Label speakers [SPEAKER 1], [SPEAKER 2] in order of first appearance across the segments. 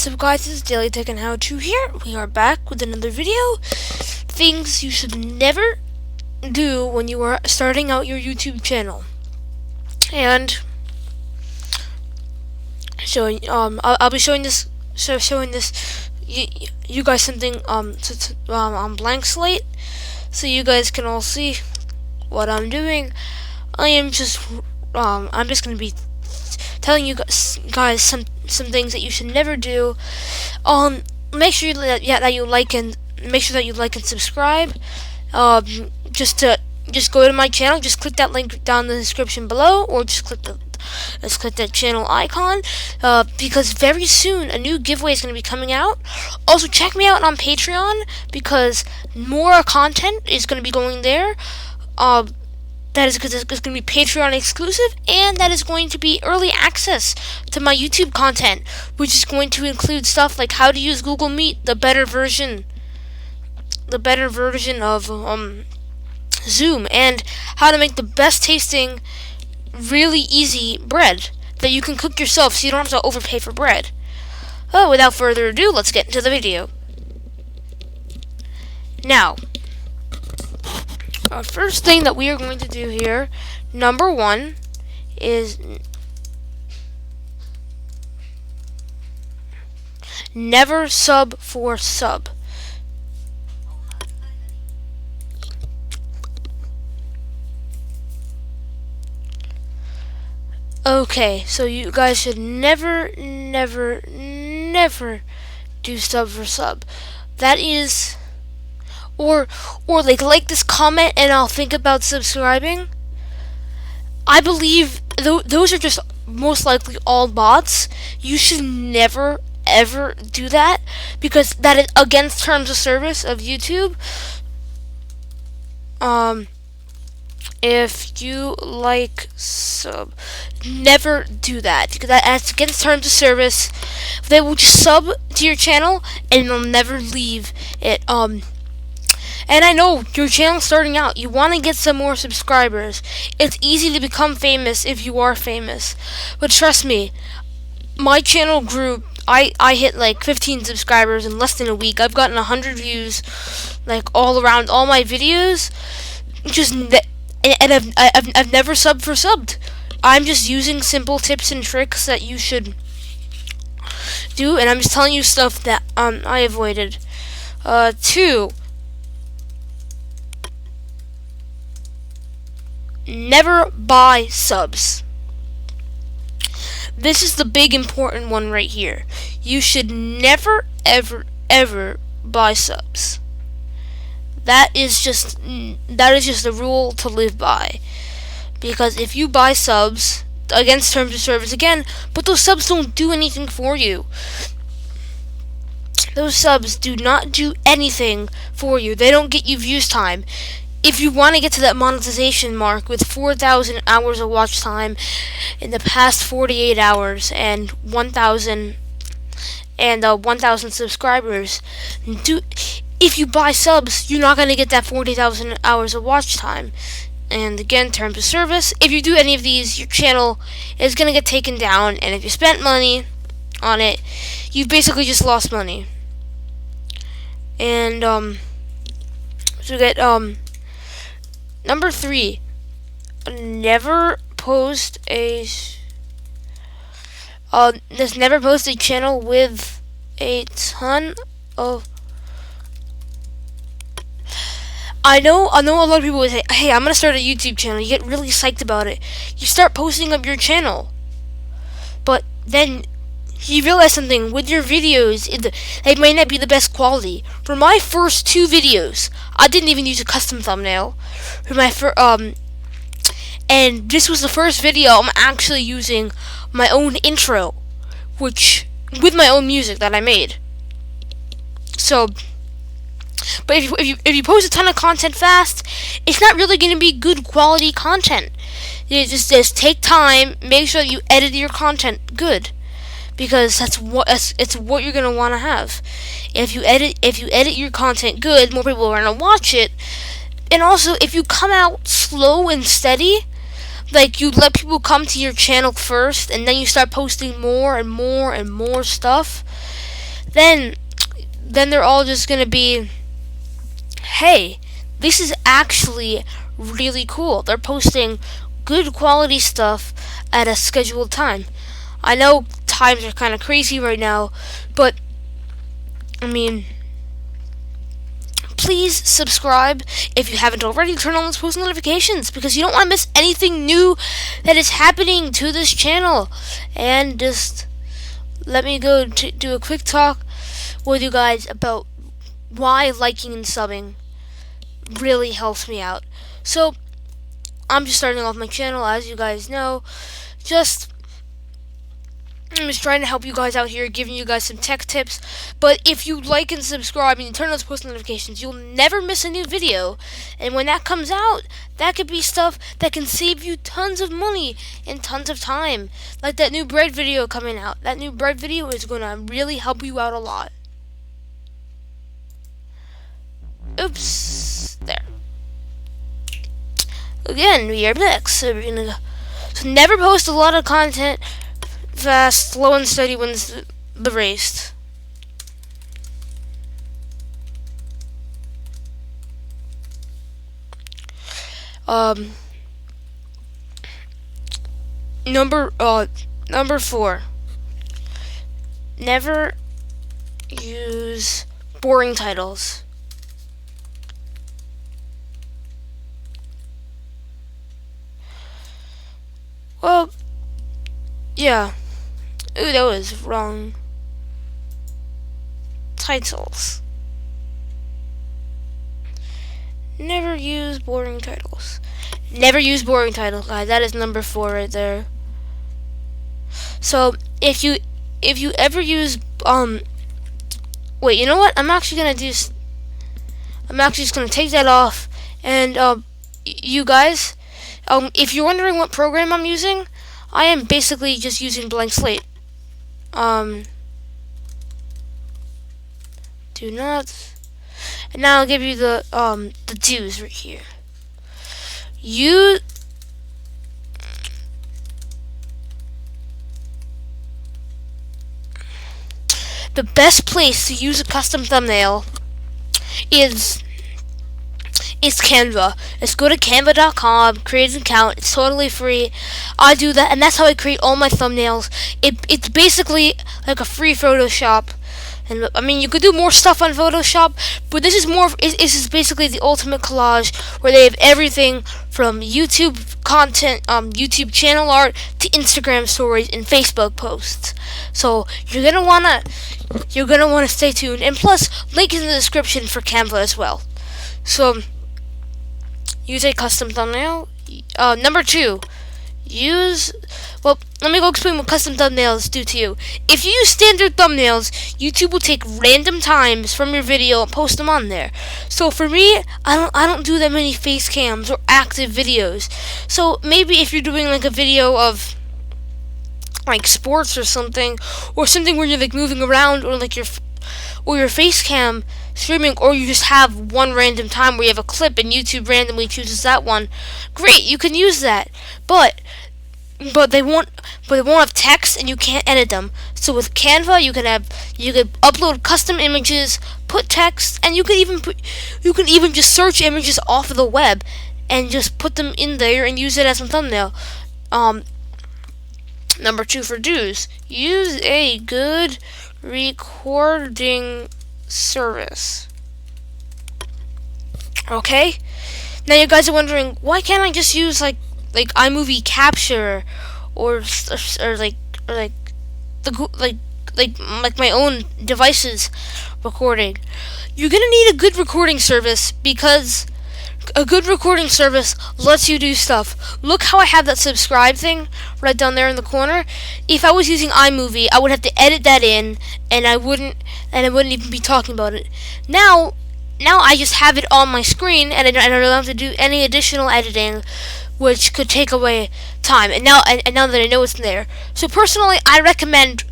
[SPEAKER 1] What's up guys, this is Daily Tech and How To here. We are back with another video. Things you should never do when you are starting out your YouTube channel. And showing I'll be showing this you guys something on blank slate so you guys can all see what I'm doing. I'm just gonna be telling you guys some things that you should never do. Make sure that you like and subscribe. Just go to my channel. Just click that link down in the description below, or just click that channel icon. Because very soon a new giveaway is going to be coming out. Also, check me out on Patreon because more content is going to be going there. That is because it's going to be Patreon exclusive, and that is going to be early access to my YouTube content, which is going to include stuff like how to use Google Meet, the better version of Zoom, and how to make the best tasting, really easy bread that you can cook yourself, so you don't have to overpay for bread. Oh, without further ado, let's get into the video. Now, first thing that we are going to do here, number one, is never sub for sub. Okay, so you guys should never do sub for sub. That is, or like this comment and I'll think about subscribing. I believe those are just most likely all bots. You should never ever do that because that is against terms of service of YouTube. If you like sub, never do that because that's against terms of service. They will just sub to your channel and they'll never leave it. And I know your channel's starting out. You want to get some more subscribers. It's easy to become famous if you are famous. But trust me, my channel grew. I hit like 15 subscribers in less than a week. I've gotten 100 views, like all around all my videos. And I've never subbed for subbed. I'm just using simple tips and tricks that you should do, and I'm just telling you stuff that I avoided. 2. Never buy subs. This is the big important one right here. You should never ever buy subs. That is just a rule to live by. Because if you buy subs against terms of service again, but those subs don't do anything for you. Those subs do not do anything for you. They don't get you views time. If you want to get to that monetization mark with 4,000 hours of watch time in the past 48 hours and 1,000 subscribers, if you buy subs, you're not going to get that 40,000 hours of watch time. And again, terms of service, if you do any of these, your channel is going to get taken down, and if you spent money on it, you've basically just lost money. And number 3, never post a channel with a ton of. I know a lot of people would say, hey, I'm gonna start a YouTube channel. You get really psyched about it. You start posting up your channel, but then you realize something with your videos. They might not be the best quality. For my first 2 videos, I didn't even use a custom thumbnail. For my and this was the first video I'm actually using my own intro, with my own music that I made. So, but if you post a ton of content fast, it's not really going to be good quality content. You just take time, make sure that you edit your content good, because it's what you're going to want to have. If you edit your content good, more people are going to watch it. And also, if you come out slow and steady, like you let people come to your channel first, and then you start posting more and more and more stuff, then they're all just gonna be, hey, this is actually really cool. They're posting good quality stuff at a scheduled time. I know times are kind of crazy right now, but I mean, please subscribe if you haven't already. Turn on those post notifications because you don't want to miss anything new that is happening to this channel. And just let me go to do a quick talk with you guys about why liking and subbing really helps me out. So I'm just starting off my channel, as you guys know. I'm just trying to help you guys out here, giving you guys some tech tips. But if you like and subscribe and you turn on those post notifications, you'll never miss a new video. And when that comes out, that could be stuff that can save you tons of money and tons of time. Like that new bread video coming out. That new bread video is going to really help you out a lot. Oops. There. Again, we are back. So never post a lot of content. Fast, slow and steady wins the race. Number 4. Never use boring titles. Well, yeah. Ooh, that was wrong. Titles. Never use boring titles. Never use boring titles, guys. That is number 4 right there. So if you ever use wait, you know what? I'm actually just gonna take that off. And you guys, if you're wondering what program I'm using, I am basically just using Blank Slate. Do not. And now I'll give you the do's right here. The best place to use a custom thumbnail is Canva. Let's go to canva.com, create an account. It's totally free. I do that, and that's how I create all my thumbnails. It's basically like a free Photoshop. And I mean, you could do more stuff on Photoshop, but this is basically the ultimate collage where they have everything from YouTube content, YouTube channel art to Instagram stories and Facebook posts. So you're gonna wanna stay tuned. And plus, link in the description for Canva as well. So use a custom thumbnail. Number 2, let me go explain what custom thumbnails do to you. If you use standard thumbnails, YouTube will take random times from your video and post them on there. So for me, I don't do that many face cams or active videos. So maybe if you're doing like a video of like sports or something where you're like moving around, or like your face cam streaming, or you just have one random time where you have a clip and YouTube randomly chooses that one, great, you can use that. But they won't have text and you can't edit them. So with Canva, you can upload custom images, put text, and you can even just search images off of the web and just put them in there and use it as a thumbnail. Number 2 for do's. Use a good recording service. Okay? Now you guys are wondering, why can't I just use like iMovie Capture or my own devices recording? You're gonna need a good recording service because a good recording service lets you do stuff. Look how I have that subscribe thing right down there in the corner. If I was using iMovie, I would have to edit that in, and I wouldn't even be talking about it. Now I just have it on my screen, and I don't have to do any additional editing, which could take away time. And now that I know it's there, so personally, I recommend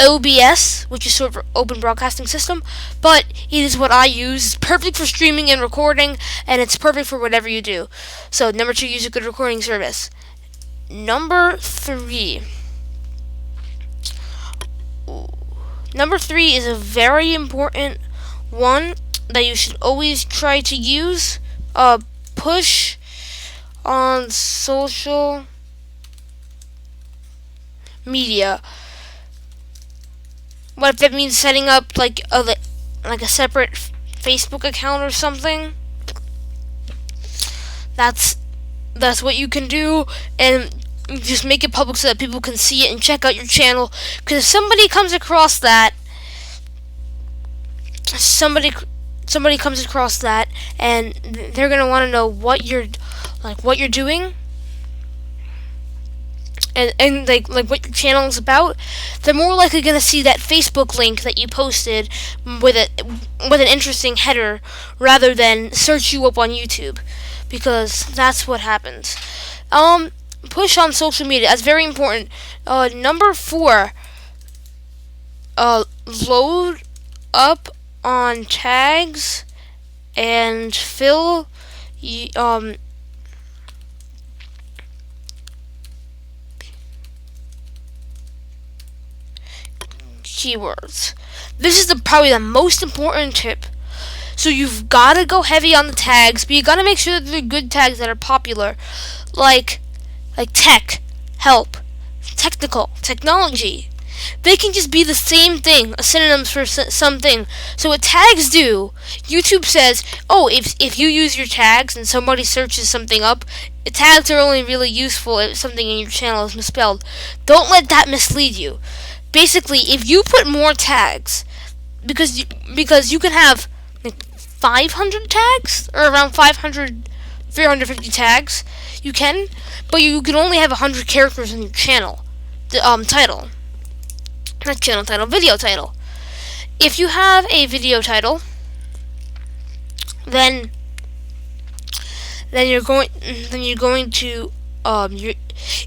[SPEAKER 1] OBS, which is sort of open broadcasting system, but it is what I use. It's perfect for streaming and recording, and it's perfect for whatever you do. So number 2, use a good recording service. Number 3. Number 3 is a very important one that you should always try to use. Push on social media. What if that means setting up like a separate Facebook account or something? That's what you can do, and just make it public so that people can see it and check out your channel. Because if somebody comes across that, somebody comes across that, and they're gonna want to know what you're doing, and like what your channel is about. They're more likely gonna see that Facebook link that you posted with an interesting header rather than search you up on YouTube, because that's what happens. Push on social media. That's very important. Number 4. Load up on tags and fill keywords. This is probably the most important tip. So you've got to go heavy on the tags, but you got to make sure that they're good tags that are popular, like tech, help, technical, technology. They can just be the same thing, a synonyms for something. So what tags do, YouTube says, oh, if you use your tags and somebody searches something up, tags are only really useful if something in your channel is misspelled. Don't let that mislead you. Basically, if you put more tags, because you can have like 500 tags, or around 350 tags, you can, but you can only have 100 characters in your channel. The title. Not channel title, video title. If you have a video title, then you're going to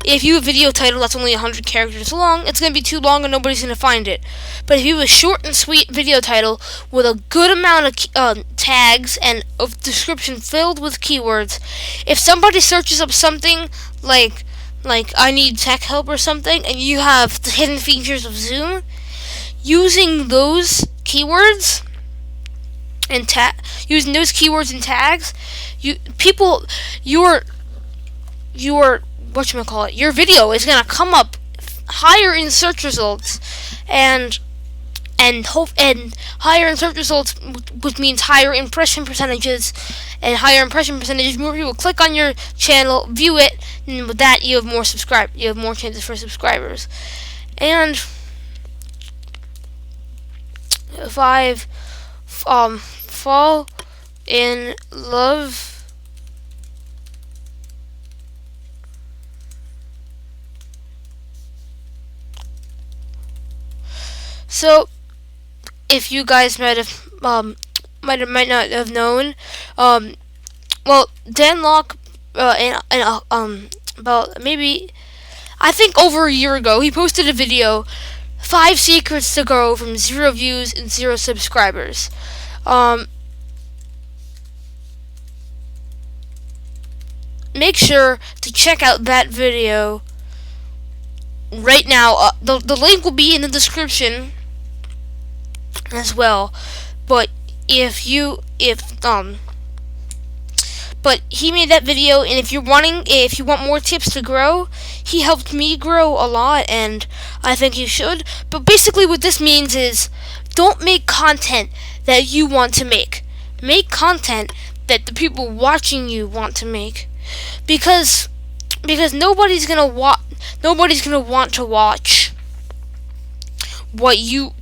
[SPEAKER 1] if you have a video title that's only 100 characters long, it's going to be too long and nobody's going to find it. But if you have a short and sweet video title with a good amount of tags and a description filled with keywords, if somebody searches up something like I need tech help or something, and you have the hidden features of Zoom, using those keywords and using those keywords and tags, your video is gonna come up higher in search results, and higher in search results, which means higher impression percentages, and higher impression percentages, more people click on your channel, view it, and with that you have more chances for subscribers. And 5, fall in love So, if you guys might not have known, well, Dan Lok, about maybe, I think over a year ago, he posted a video, 5 secrets to grow from 0 views and 0 subscribers. Make sure to check out that video right now. The link will be in the description as well, but but he made that video, and if you want more tips to grow, he helped me grow a lot, and I think you should. But basically what this means is, don't make content that you want to make. Make content that the people watching you want to make, because nobody's gonna want to watch what you.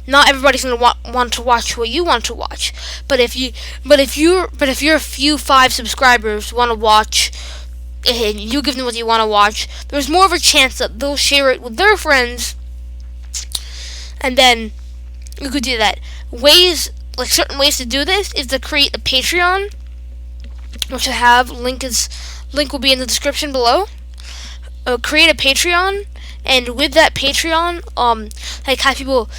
[SPEAKER 1] Not everybody's gonna want to watch what you want to watch. But if your few 5 subscribers want to watch, and you give them what you want to watch, there's more of a chance that they'll share it with their friends, and then you could do that. Certain ways to do this is to create a Patreon, which I have. Link will be in the description below. Create a Patreon, and with that Patreon, have people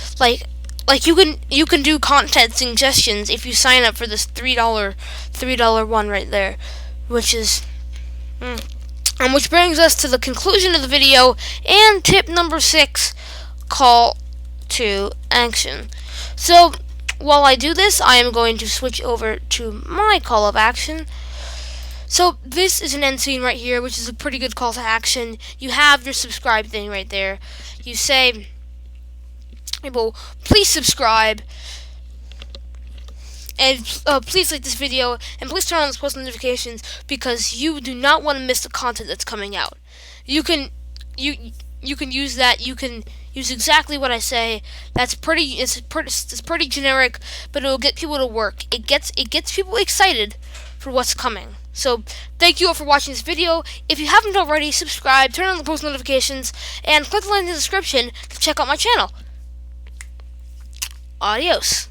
[SPEAKER 1] you can do content suggestions if you sign up for this $3 one right there, which brings us to the conclusion of the video and tip number 6, call to action. So while I do this, I am going to switch over to my call of action. So this is an end scene right here, which is a pretty good call to action. You have your subscribe thing right there. You say, well, please subscribe, and please like this video, and please turn on those post notifications, because you do not want to miss the content that's coming out. You can use that. You can use exactly what I say. It's pretty generic, but it will get people to work. It gets people excited for what's coming. So thank you all for watching this video. If you haven't already, subscribe, turn on the post notifications, and click the link in the description to check out my channel. Adios.